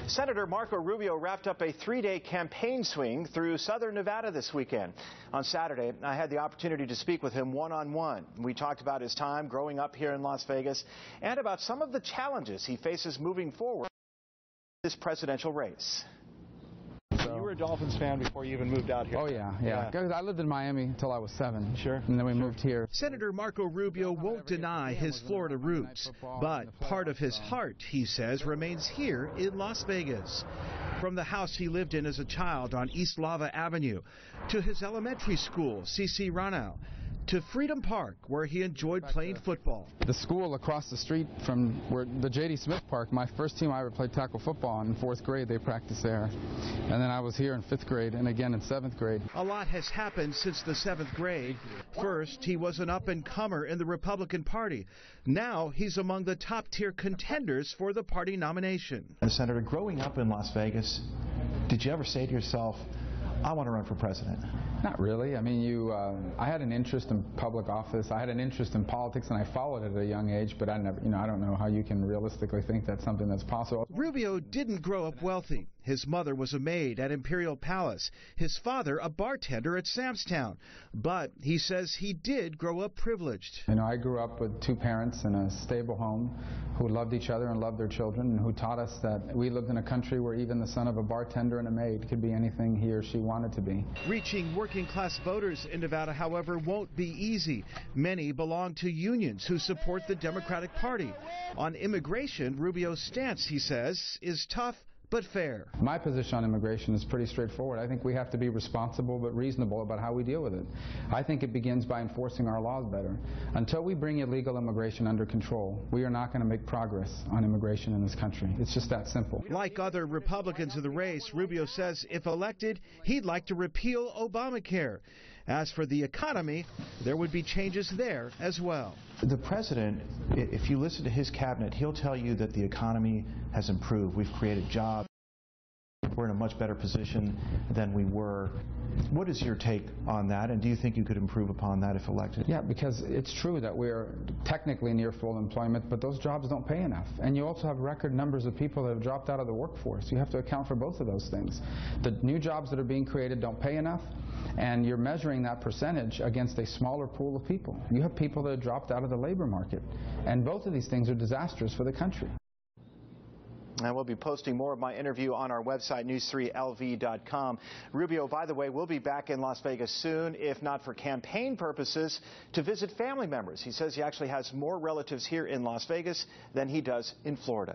Senator Marco Rubio wrapped up a three-day campaign swing through southern Nevada this weekend. On Saturday, I had the opportunity to speak with him one-on-one. We talked about his time growing up here in Las Vegas and about some of the challenges he faces moving forward in this presidential race. So you were a Dolphins fan before you even moved out here? Oh, yeah. I lived in Miami until I was 7. Sure. And then we moved here. Senator Marco Rubio won't deny his Florida roots, but part of his heart, he says, remains here in Las Vegas. From the house he lived in as a child on East Lava Avenue, to his elementary school, C.C. Ranau, to Freedom Park, where he enjoyed playing football. The school across the street from where the J.D. Smith Park, my first team I ever played tackle football in 4th grade, they practiced there. And then I was here in 5th grade and again in 7th grade. A lot has happened since the 7th grade. First, he was an up-and-comer in the Republican Party. Now he's among the top-tier contenders for the party nomination. Senator, growing up in Las Vegas, did you ever say to yourself, I want to run for president? Not really. I mean, I had an interest in public office. I had an interest in politics, and I followed it at a young age, but I never, I don't know how you can realistically think that's something that's possible. Rubio didn't grow up wealthy. His mother was a maid at Imperial Palace, his father a bartender at Samstown. But he says he did grow up privileged. I grew up with 2 parents in a stable home who loved each other and loved their children, and who taught us that we lived in a country where even the son of a bartender and a maid could be anything he or she wanted to be. Reaching working-class voters in Nevada, however, won't be easy. Many belong to unions who support the Democratic Party. On immigration, Rubio's stance, he says, is tough but fair. My position on immigration is pretty straightforward. I think we have to be responsible but reasonable about how we deal with it. I think it begins by enforcing our laws better. Until we bring illegal immigration under control, we are not going to make progress on immigration in this country. It's just that simple. Like other Republicans in the race, Rubio says if elected, he'd like to repeal Obamacare. As for the economy, there would be changes there as well. The president, if you listen to his cabinet, he'll tell you that the economy has improved. We've created jobs. We're in a much better position than we were. What is your take on that, and do you think you could improve upon that if elected? Yeah, because it's true that we're technically near full employment, but those jobs don't pay enough. And you also have record numbers of people that have dropped out of the workforce. You have to account for both of those things. The new jobs that are being created don't pay enough, and you're measuring that percentage against a smaller pool of people. You have people that have dropped out of the labor market, and both of these things are disastrous for the country. And we'll be posting more of my interview on our website, news3lv.com. Rubio, by the way, will be back in Las Vegas soon, if not for campaign purposes, to visit family members. He says he actually has more relatives here in Las Vegas than he does in Florida.